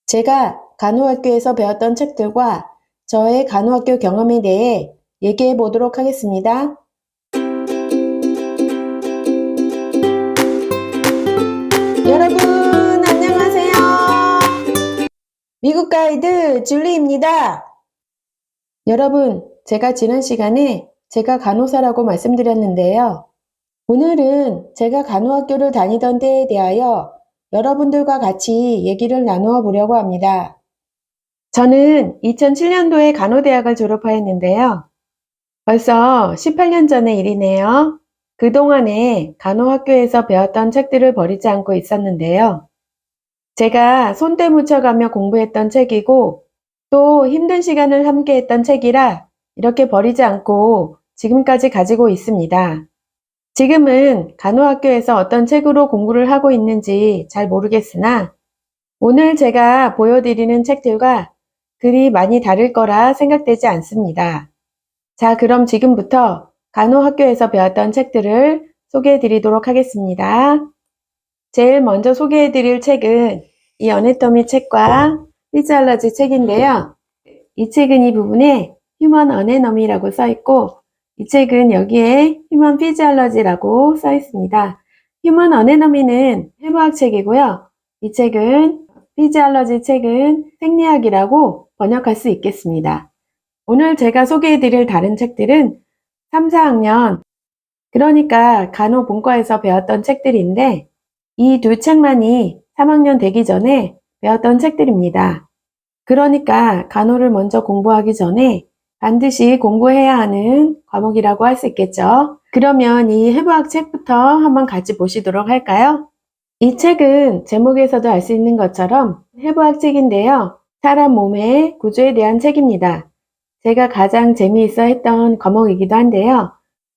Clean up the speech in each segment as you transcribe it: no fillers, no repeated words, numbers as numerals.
제가 간호학교에서 배웠던 책들과 저의 간호학교 경험에 대해 얘기해 보도록 하겠습니다. 여러분, 안녕하세요. 미국 가이드 줄리입니다. 여러분, 제가 지난 시간에 제가 간호사라고 말씀드렸는데요. 오늘은 제가 간호학교를 다니던 때에 대하여 여러분들과 같이 얘기를 나누어 보려고 합니다. 저는 2007년도에 간호대학을 졸업하였는데요. 벌써 18년 전의 일이네요. 그동안에 간호학교에서 배웠던 책들을 버리지 않고 있었는데요. 제가 손때 묻혀가며 공부했던 책이고 또 힘든 시간을 함께 했던 책이라 이렇게 버리지 않고 지금까지 가지고 있습니다. 지금은 간호학교에서 어떤 책으로 공부를 하고 있는지 잘 모르겠으나 오늘 제가 보여드리는 책들과 그리 많이 다를 거라 생각되지 않습니다. 자, 그럼 지금부터 간호학교에서 배웠던 책들을 소개해 드리도록 하겠습니다. 제일 먼저 소개해 드릴 책은 이 어네토미 책과 피지올로지 책인데요. 이 책은 이 부분에 휴먼 어네토미라고 써 있고 이 책은 여기에 휴먼 피지올로지라고 써 있습니다. 휴먼 어네토미는 해부학 책이고요. 이 책은 피지올로지 책은 생리학이라고 번역할 수 있겠습니다. 오늘 제가 소개해 드릴 다른 책들은 3, 4학년, 그러니까 간호본과에서 배웠던 책들인데 이 두 책만이 3학년 되기 전에 배웠던 책들입니다. 그러니까 간호를 먼저 공부하기 전에 반드시 공부해야 하는 과목이라고 할 수 있겠죠. 그러면 이 해부학 책부터 한번 같이 보시도록 할까요? 이 책은 제목에서도 알 수 있는 것처럼 해부학 책인데요. 사람 몸의 구조에 대한 책입니다. 제가 가장 재미있어 했던 과목이기도 한데요.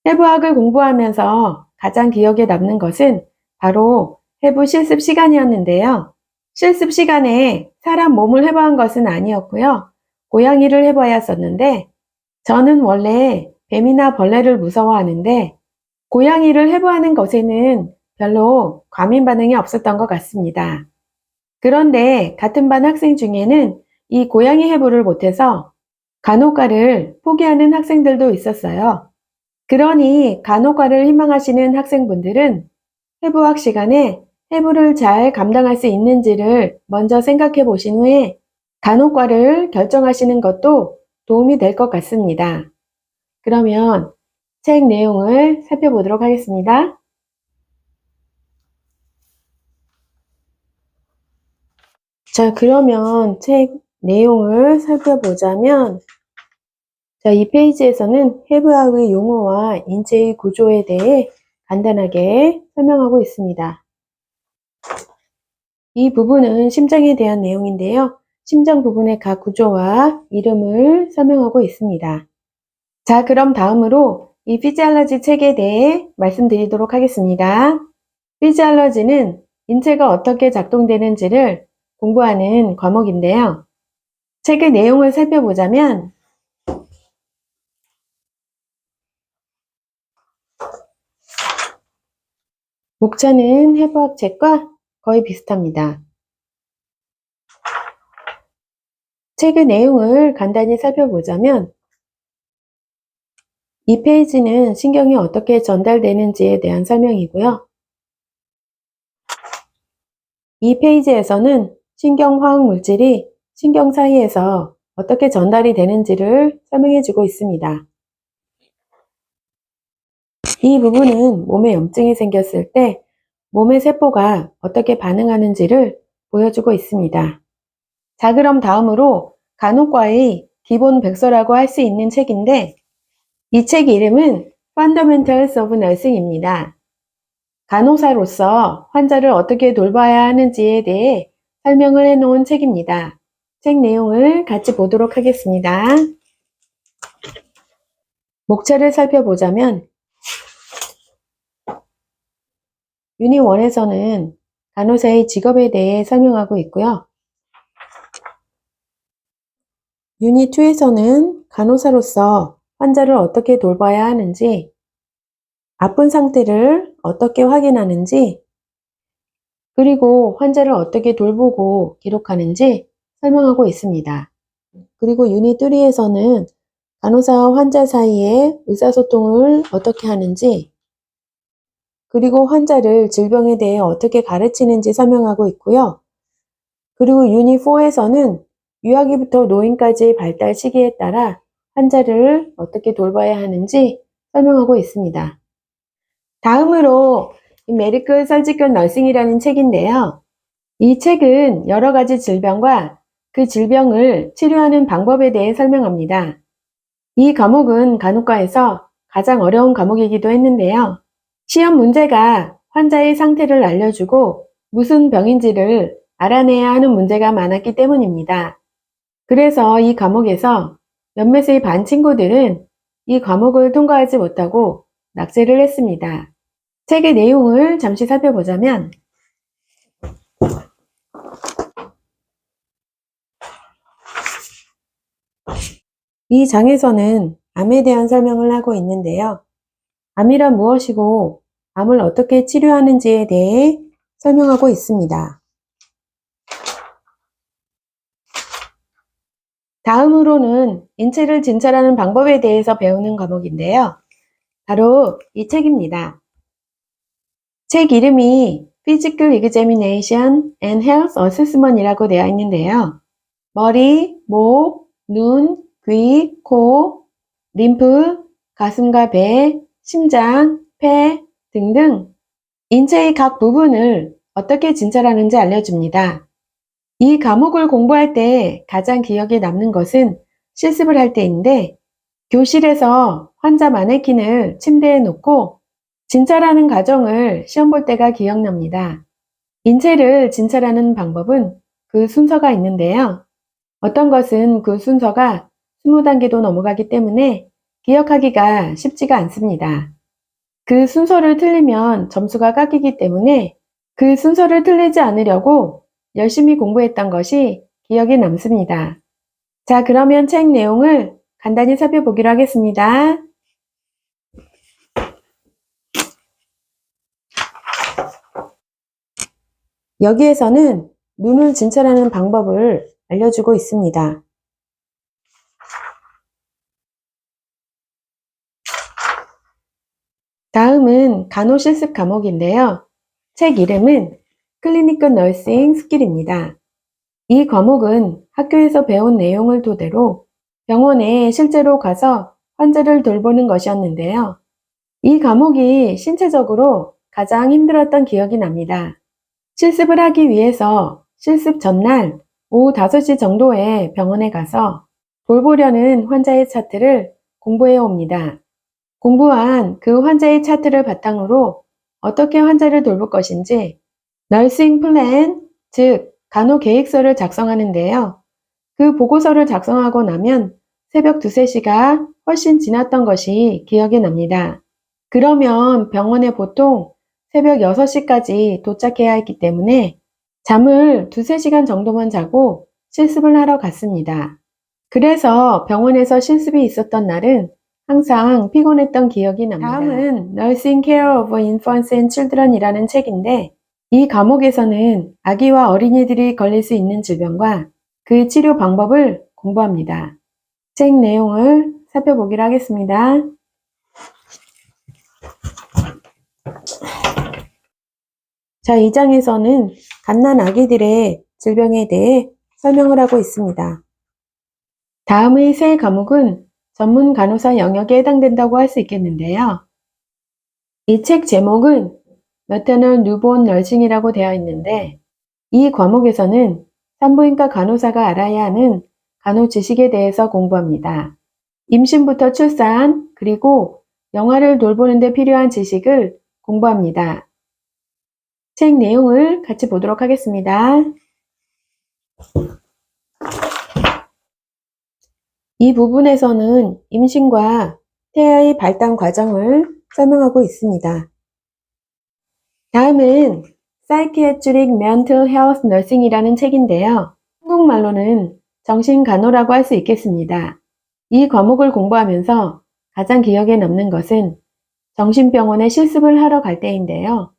해부학을 공부하면서 가장 기억에 남는 것은 바로 해부 실습 시간이었는데요. 실습 시간에 사람 몸을 해부한 것은 아니었고요. 고양이를 해부하였었는데 저는 원래 뱀이나 벌레를 무서워하는데 고양이를 해부하는 것에는 별로 과민 반응이 없었던 것 같습니다. 그런데 같은 반 학생 중에는 이 고양이 해부를 못해서 간호과를 포기하는 학생들도 있었어요. 그러니 간호과를 희망하시는 학생분들은 해부학 시간에 해부를 잘 감당할 수 있는지를 먼저 생각해 보신 후에 간호과를 결정하시는 것도 도움이 될 것 같습니다. 그러면 책 내용을 살펴보도록 하겠습니다. 자, 그러면 책 내용을 살펴보자면 자, 이 페이지에서는 해부학의 용어와 인체의 구조에 대해 간단하게 설명하고 있습니다. 이 부분은 심장에 대한 내용인데요. 심장 부분의 각 구조와 이름을 설명하고 있습니다. 자, 그럼 다음으로 이 피지올로지 책에 대해 말씀드리도록 하겠습니다. 피지올로지는 인체가 어떻게 작동되는지를 공부하는 과목인데요. 책의 내용을 살펴보자면 목차는 해부학 책과 거의 비슷합니다. 책의 내용을 간단히 살펴보자면 이 페이지는 신경이 어떻게 전달되는지에 대한 설명이고요. 이 페이지에서는 신경화학 물질이 신경 사이에서 어떻게 전달이 되는지를 설명해주고 있습니다. 이 부분은 몸에 염증이 생겼을 때 몸의 세포가 어떻게 반응하는지를 보여주고 있습니다. 자, 그럼 다음으로 간호과의 기본 백서라고 할 수 있는 책인데 이 책 이름은 Fundamentals of Nursing입니다. 간호사로서 환자를 어떻게 돌봐야 하는지에 대해 설명을 해놓은 책입니다. 책 내용을 같이 보도록 하겠습니다. 목차를 살펴보자면 유닛 1에서는 간호사의 직업에 대해 설명하고 있고요. 유닛 2에서는 간호사로서 환자를 어떻게 돌봐야 하는지, 아픈 상태를 어떻게 확인하는지, 그리고 환자를 어떻게 돌보고 기록하는지 설명하고 있습니다. 그리고 유닛 3에서는 간호사와 환자 사이에 의사소통을 어떻게 하는지, 그리고 환자를 질병에 대해 어떻게 가르치는지 설명하고 있고요. 그리고 유닛 4에서는 유아기부터 노인까지의 발달 시기에 따라 환자를 어떻게 돌봐야 하는지 설명하고 있습니다. 다음으로 메디컬 서지컬 너싱이라는 책인데요. 이 책은 여러 가지 질병과 그 질병을 치료하는 방법에 대해 설명합니다. 이 과목은 간호과에서 가장 어려운 과목이기도 했는데요. 시험 문제가 환자의 상태를 알려주고 무슨 병인지를 알아내야 하는 문제가 많았기 때문입니다. 그래서 이 과목에서 몇몇의 반 친구들은 이 과목을 통과하지 못하고 낙제를 했습니다. 책의 내용을 잠시 살펴보자면 이 장에서는 암에 대한 설명을 하고 있는데요. 암이란 무엇이고 암을 어떻게 치료하는지에 대해 설명하고 있습니다. 다음으로는 인체를 진찰하는 방법에 대해서 배우는 과목인데요. 바로 이 책입니다. 책 이름이 Physical Examination and Health Assessment 이라고 되어 있는데요. 머리, 목, 눈, 귀, 코, 림프, 가슴과 배, 심장, 폐 등등 인체의 각 부분을 어떻게 진찰하는지 알려줍니다. 이 과목을 공부할 때 가장 기억에 남는 것은 실습을 할 때인데 교실에서 환자 마네킹을 침대에 놓고 진찰하는 과정을 시험 볼 때가 기억납니다. 인체를 진찰하는 방법은 그 순서가 있는데요. 어떤 것은 그 순서가 20단계도 넘어가기 때문에 기억하기가 쉽지가 않습니다. 그 순서를 틀리면 점수가 깎이기 때문에 그 순서를 틀리지 않으려고 열심히 공부했던 것이 기억에 남습니다. 자, 그러면 책 내용을 간단히 살펴보기로 하겠습니다. 여기에서는 눈을 진찰하는 방법을 알려주고 있습니다. 다음은 간호 실습 과목인데요. 책 이름은 클리니컬 너싱 스킬입니다. 이 과목은 학교에서 배운 내용을 토대로 병원에 실제로 가서 환자를 돌보는 것이었는데요. 이 과목이 신체적으로 가장 힘들었던 기억이 납니다. 실습을 하기 위해서 실습 전날 오후 5시 정도에 병원에 가서 돌보려는 환자의 차트를 공부해 옵니다. 공부한 그 환자의 차트를 바탕으로 어떻게 환자를 돌볼 것인지 너싱 플랜, 즉 간호 계획서를 작성하는데요. 그 보고서를 작성하고 나면 새벽 2, 3시가 훨씬 지났던 것이 기억에 납니다. 그러면 병원에 보통 새벽 6시까지 도착해야 했기 때문에 잠을 2, 3시간 정도만 자고 실습을 하러 갔습니다. 그래서 병원에서 실습이 있었던 날은 항상 피곤했던 기억이 납니다. 다음은 Nursing Care of Infants and Children이라는 책인데 이 과목에서는 아기와 어린이들이 걸릴 수 있는 질병과 그 치료 방법을 공부합니다. 책 내용을 살펴보기로 하겠습니다. 자, 이 장에서는 갓난 아기들의 질병에 대해 설명을 하고 있습니다. 다음의 세 과목은 전문 간호사 영역에 해당된다고 할 수 있겠는데요. 이 책 제목은 Maternal Newborn Nursing이라고 되어 있는데 이 과목에서는 산부인과 간호사가 알아야 하는 간호 지식에 대해서 공부합니다. 임신부터 출산, 그리고 영아를 돌보는 데 필요한 지식을 공부합니다. 책 내용을 같이 보도록 하겠습니다. 이 부분에서는 임신과 태아의 발달 과정을 설명하고 있습니다. 다음은 Psychiatric Mental Health Nursing이라는 책인데요. 한국말로는 정신간호라고 할 수 있겠습니다. 이 과목을 공부하면서 가장 기억에 남는 것은 정신병원에 실습을 하러 갈 때인데요.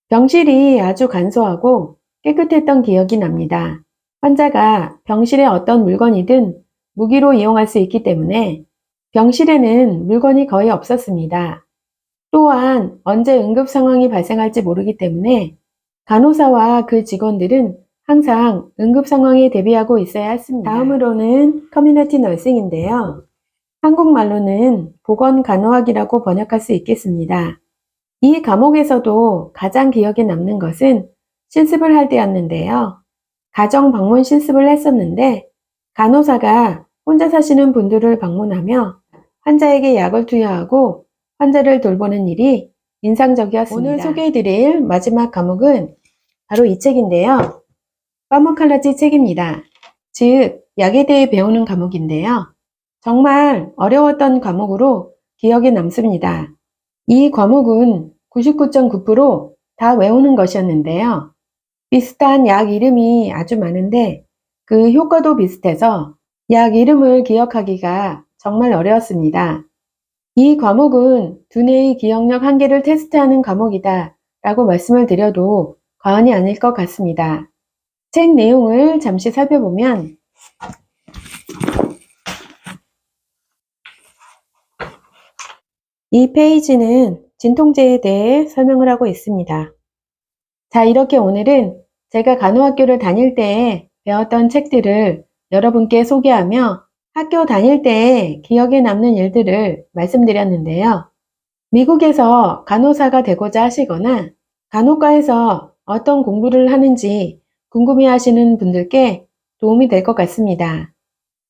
병실이 아주 간소하고 깨끗했던 기억이 납니다. 환자가 병실에 어떤 물건이든 무기로 이용할 수 있기 때문에 병실에는 물건이 거의 없었습니다. 또한 언제 응급 상황이 발생할지 모르기 때문에 간호사와 그 직원들은 항상 응급 상황에 대비하고 있어야 했습니다. 다음으로는 커뮤니티 너싱인데요. 한국말로는 보건간호학이라고 번역할 수 있겠습니다. 이 과목에서도 가장 기억에 남는 것은 실습을 할 때였는데요. 가정 방문 실습을 했었는데 간호사가 혼자 사시는 분들을 방문하며 환자에게 약을 투여하고 환자를 돌보는 일이 인상적이었습니다. 오늘 소개해드릴 마지막 과목은 바로 이 책인데요. 파머칼라지 책입니다. 즉, 약에 대해 배우는 과목인데요. 정말 어려웠던 과목으로 기억에 남습니다. 이 과목은 99.9% 다 외우는 것이었는데요. 비슷한 약 이름이 아주 많은데 그 효과도 비슷해서 약 이름을 기억하기가 정말 어려웠습니다. 이 과목은 두뇌의 기억력 한계를 테스트하는 과목이다 라고 말씀을 드려도 과언이 아닐 것 같습니다. 책 내용을 잠시 살펴보면 이 페이지는 진통제에 대해 설명을 하고 있습니다. 자, 이렇게 오늘은 제가 간호학교를 다닐 때 배웠던 책들을 여러분께 소개하며 학교 다닐 때 기억에 남는 일들을 말씀드렸는데요. 미국에서 간호사가 되고자 하시거나 간호과에서 어떤 공부를 하는지 궁금해 하시는 분들께 도움이 될 것 같습니다.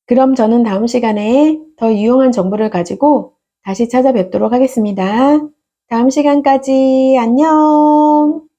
그럼 저는 다음 시간에 더 유용한 정보를 가지고 다시 찾아뵙도록 하겠습니다. 다음 시간까지 안녕!